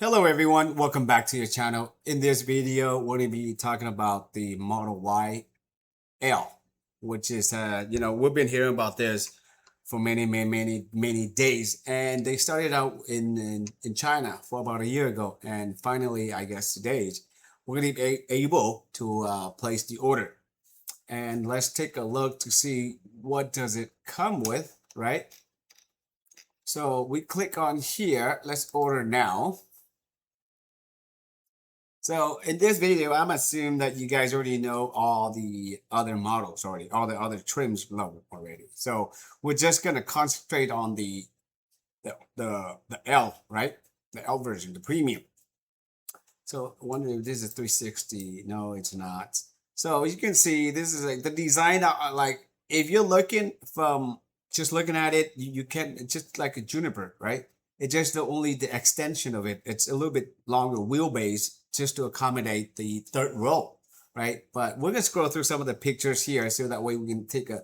Hello everyone, welcome back to your channel. In this video, we're going to be talking about the Model Y L, which is, we've been hearing about this for many days. And they started out in China for about a year ago. And finally, I guess today, we're going to be able to place the order. And let's take a look to see what does it come with, right? So we click on here, let's order now. So in this video, I'm assuming that you guys already know all the other models already, all the other trims level already. So we're just gonna concentrate on the L, right? The L version, the premium. So I wonder if this is 360. No, it's not. So you can see this is like the design. Like if you're looking from just looking at it, you can it's just like a Juniper, right? It's just only the extension of it. It's a little bit longer wheelbase just to accommodate the third row, right? But we're gonna scroll through some of the pictures here so that way we can take a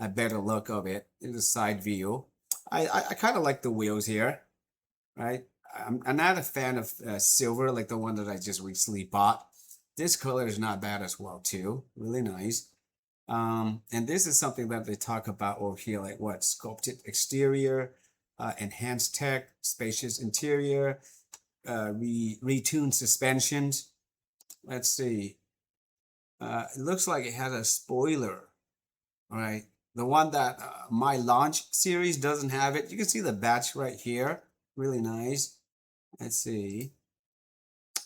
better look of it in the side view. I kind of like the wheels here, right? I'm not a fan of silver like the one that I just recently bought. This color is not bad as well too, really nice. And this is something that they talk about over here, like what sculpted exterior, enhanced tech, spacious interior, retuned suspensions. Let's see. It looks like it has a spoiler, right? The one that my launch series doesn't have it. You can see the batch right here. Really nice. Let's see.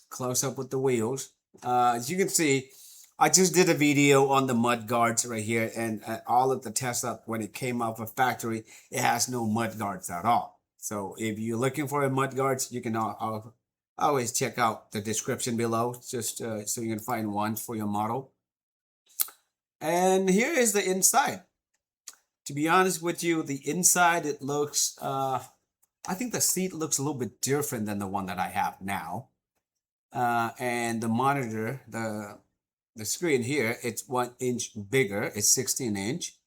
Close up with the wheels. As you can see, I just did a video on the mud guards right here, and all of the Tesla, when it came out of factory, it has no mud guards at all. So if you're looking for a mud guards, you can always check out the description below, just so you can find one for your model. And here is the inside. To be honest with you, the inside, it looks, I think the seat looks a little bit different than the one that I have now. And the monitor, the screen here, it's 1 inch bigger. It's 16 inch.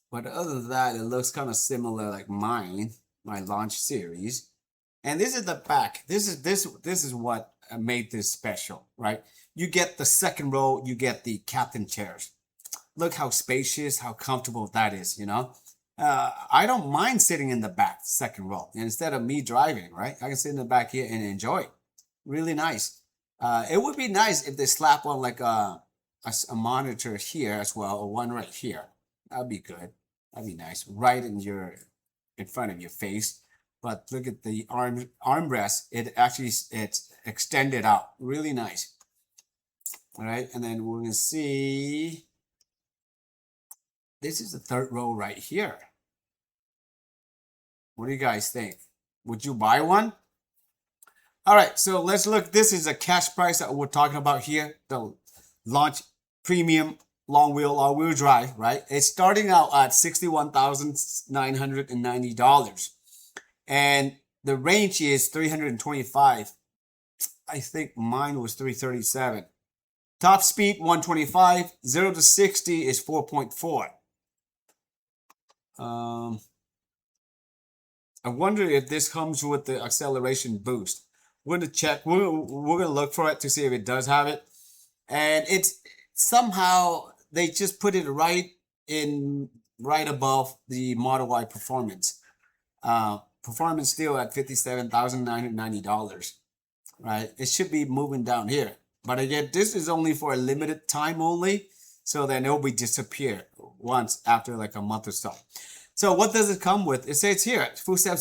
But other than that, it looks kind of similar like mine, my launch series. And this is the back. This is what made this special, right? You get the second row, you get the captain chairs. Look how spacious, how comfortable that is, you know? I don't mind sitting in the back, second row. And instead of me driving, right? I can sit in the back here and enjoy it. Really nice. It would be nice if they slap on like a monitor here as well, or one right here. That'd be good. That'd be nice, right in front of your face. But look at the armrest. It's extended out. Really nice. All right, and then we're gonna see. This is the third row right here. What do you guys think? Would you buy one? All right, so let's look. This is a cash price that we're talking about here. The launch premium long wheel all-wheel drive, right? It's starting out at $61,990. And the range is 325. I think mine was 337. Top speed 125. 0 to 60 is 4.4. I wonder if this comes with the acceleration boost. We're gonna check. We're gonna look for it to see if it does have it. And it's somehow they just put it right above the Model Y performance. Performance still at $57,990, right? It should be moving down here. But again, this is only for a limited time only. So then it'll be disappear once after like a month or so. So what does it come with? It says here, full step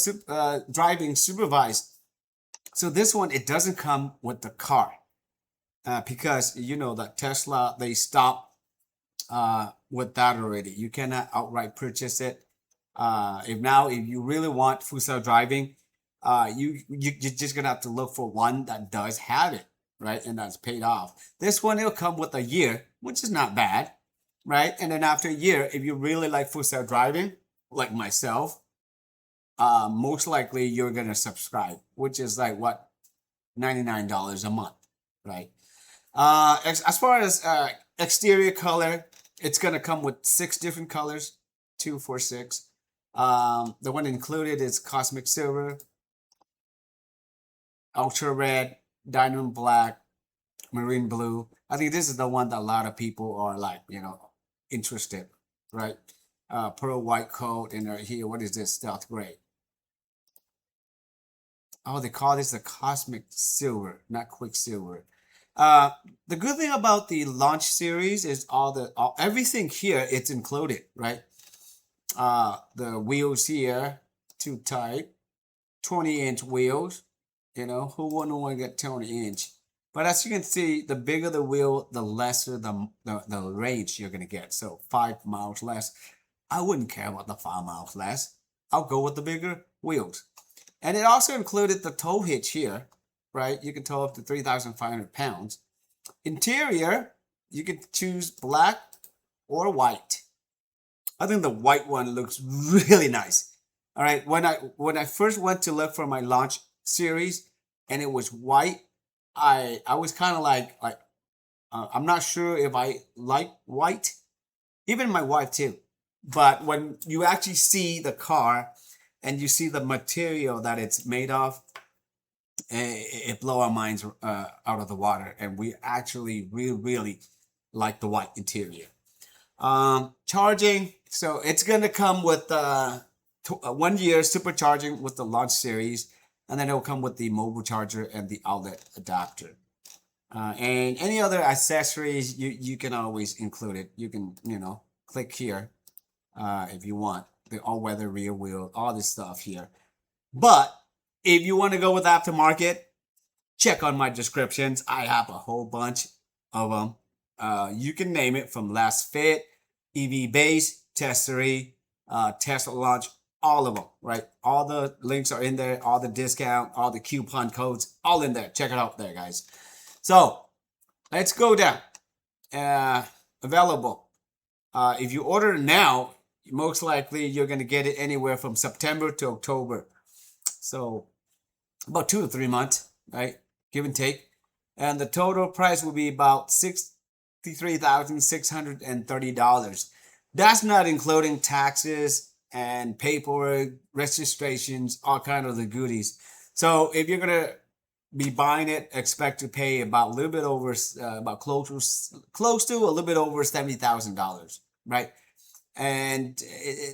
driving supervised. So this one, it doesn't come with the car because you know that Tesla, they stopped with that already. You cannot outright purchase it. If you really want full self driving, you're just gonna have to look for one that does have it, right? And that's paid off. This one, it'll come with a year, which is not bad, right? And then after a year, if you really like full self driving, like myself, most likely you're gonna subscribe, which is like what, $99 a month, right? As far as exterior color, it's gonna come with 6 different colors, 2, 4, 6. The one included is cosmic silver, ultra red, diamond black, marine blue. I think this is the one that a lot of people are like, interested, right? Pearl white coat, and right here, what is this? Stealth gray. Oh, they call this the cosmic silver, not quicksilver. Uh, the good thing about the launch series is everything here it's included, right? The wheels here, too tight, 20-inch wheels. Who wouldn't want to get 20-inch? But as you can see, the bigger the wheel, the lesser the range you're gonna get. So 5 miles less. I wouldn't care about the 5 miles less. I'll go with the bigger wheels. And it also included the tow hitch here, right? You can tow up to 3,500 pounds. Interior, you can choose black or white. I think the white one looks really nice. All right, when I first went to look for my launch series and it was white, I was kind of like I'm not sure if I like white. Even my wife too. But when you actually see the car and you see the material that it's made of, it blow our minds out of the water. And we actually really like the white interior. Charging, so it's gonna come with 1 year supercharging with the launch series, and then it'll come with the mobile charger and the outlet adapter. And any other accessories you can always include it. You can click here if you want the all-weather rear wheel, all this stuff here. But if you want to go with aftermarket, check on my descriptions. I have a whole bunch of them. You can name it from Last Fit, EV Base, Testery, Tesla Launch, all of them, right? All the links are in there, all the discount, all the coupon codes, all in there. Check it out there, guys. So let's go down. Available. If you order now, most likely you're going to get it anywhere from September to October. So about 2 to 3 months, right? Give and take. And the total price will be about $63,630. That's not including taxes and paperwork, registrations, all kind of the goodies. So if you're going to be buying it, expect to pay about a little bit over, about close to a little bit over $70,000, right? And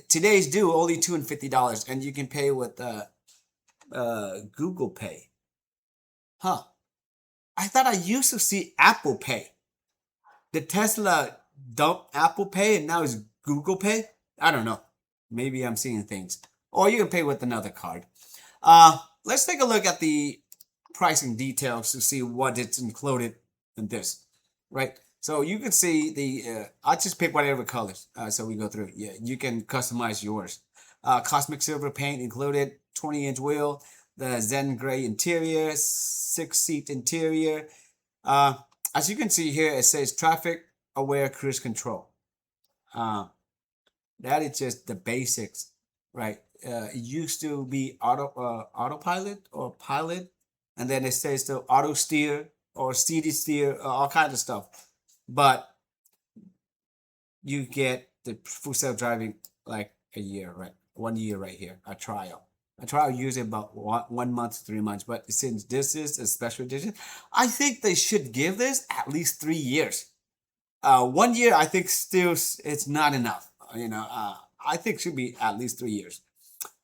today's due only $250, and you can pay with Google Pay. Huh? I thought I used to see Apple Pay. Did Tesla dump Apple Pay and now it's Google Pay? I don't know. Maybe I'm seeing things. Or you can pay with another card. Let's take a look at the pricing details to see what it's included in this, right? So you can see I'll just pick whatever colors. So we go through. Yeah, you can customize yours. Cosmic silver paint included, 20-inch wheel, the Zen gray interior, 6-seat interior. As you can see here, it says traffic aware cruise control. That is just the basics, right? It used to be autopilot or pilot, and then it says the auto steer or CD steer, all kinds of stuff. But you get the full self driving like a year, right? 1 year right here, a trial. A trial usually about 1 month to 3 months. But since this is a special edition, I think they should give this at least 3 years. 1 year, I think still it's not enough. I think it should be at least 3 years.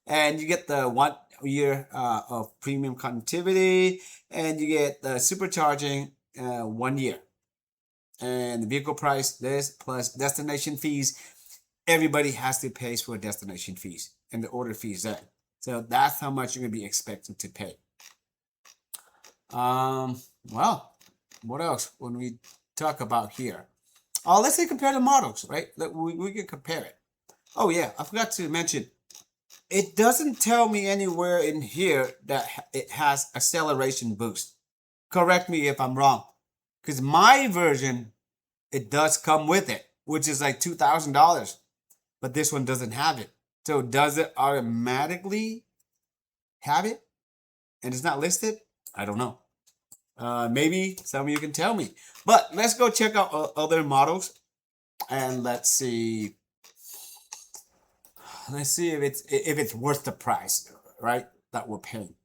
And you get the 1 year of premium connectivity, and you get the supercharging 1 year. And the vehicle price, this plus destination fees. Everybody has to pay for destination fees and the order fees there. So that's how much you're going to be expected to pay. Well, what else when we talk about here? Let's say compare the models, right? We can compare it. Oh yeah, I forgot to mention, it doesn't tell me anywhere in here that it has acceleration boost. Correct me if I'm wrong. Because my version, it does come with it, which is like $2,000. But this one doesn't have it. So does it automatically have it? And it's not listed? I don't know. Maybe some of you can tell me. But let's go check out other models. And let's see. Let's see if it's worth the price, right? That we're paying.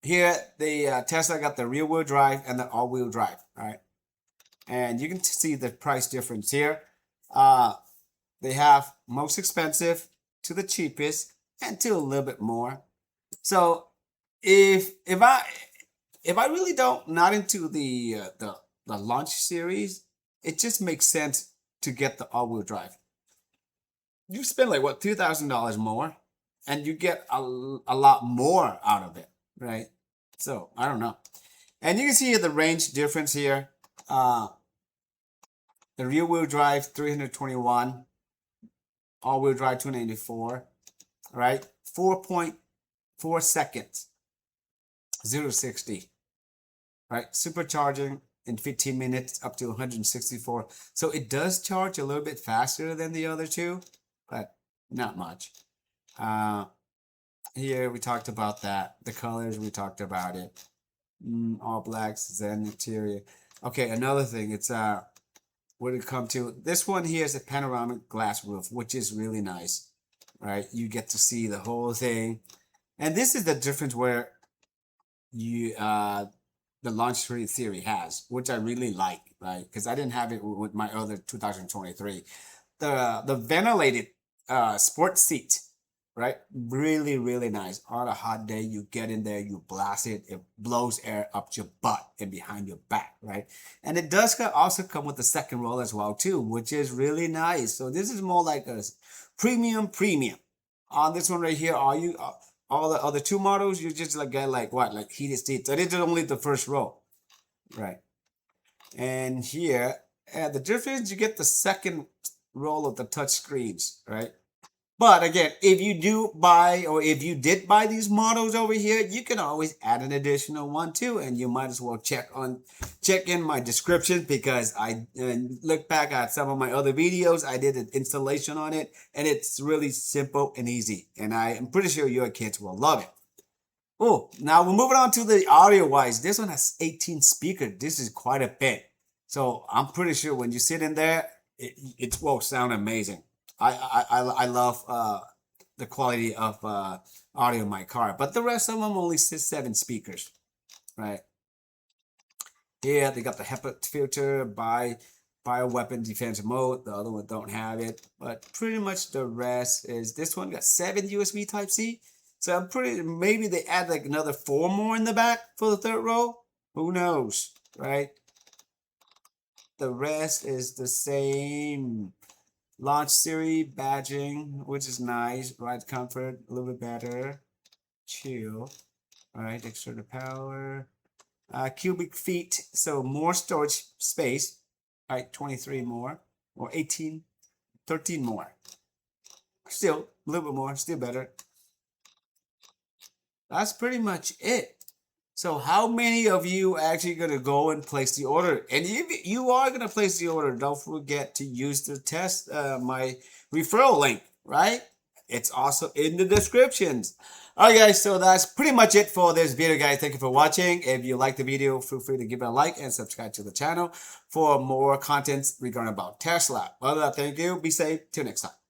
here the Tesla got the rear wheel drive and the all wheel drive. All right, and you can see the price difference here. They have most expensive to the cheapest and to a little bit more. So if I really don't not into the launch series, it just makes sense to get the all wheel drive. You spend like what $2,000 more, and you get a lot more out of it, right? So I don't know, and you can see the range difference here. The rear wheel drive 321, all wheel drive 294, right? 4.4 seconds, 0 to 60, right? Supercharging in 15 minutes up to 164. So it does charge a little bit faster than the other two, but not much. Here we talked about that. The colors, we talked about it. All blacks, Zen interior. Okay, another thing, it's when it come to this one here is a panoramic glass roof, which is really nice, right? You get to see the whole thing, and this is the difference where you the launch theory has, which I really like, right? Because I didn't have it with my other 2023. The ventilated sports seat, right? Really, really nice. On a hot day, you get in there, you blast it, it blows air up your butt and behind your back, right? And it does also come with the second row as well too, which is really nice. So this is more like a premium. On this one right here, all the other two models, you just like get like what, like heated seats. So this is only the first row, right? And here, the difference, you get the second row of the touch screens, right? But again, if you do buy, or if you did buy these models over here, you can always add an additional one too, and you might as well check in my description, because I look back at some of my other videos. I did an installation on it, and it's really simple and easy, and I am pretty sure your kids will love it. Oh, now we're moving on to the audio wise. This one has 18 speakers. This is quite a bit, so I'm pretty sure when you sit in there, it will sound amazing. I love the quality of audio in my car, but the rest of them only 7 speakers, right? Here they got the HEPA filter, bioweapon defense mode. The other one don't have it, but pretty much the rest is, this one got 7 USB Type C. So I'm maybe they add like another 4 more in the back for the third row. Who knows, right? The rest is the same. Launch series badging, which is nice. Ride comfort, a little bit better. Chill. All right, extra power. Cubic feet, so more storage space. All right, 23 more, or 18, 13 more. Still a little bit more, still better. That's pretty much it. So how many of you actually going to go and place the order? And if you are going to place the order, don't forget to use the test, my referral link, right? It's also in the descriptions. All right, guys, so that's pretty much it for this video, guys. Thank you for watching. If you like the video, feel free to give it a like and subscribe to the channel for more content regarding about Tesla. Well, thank you. Be safe. Till next time.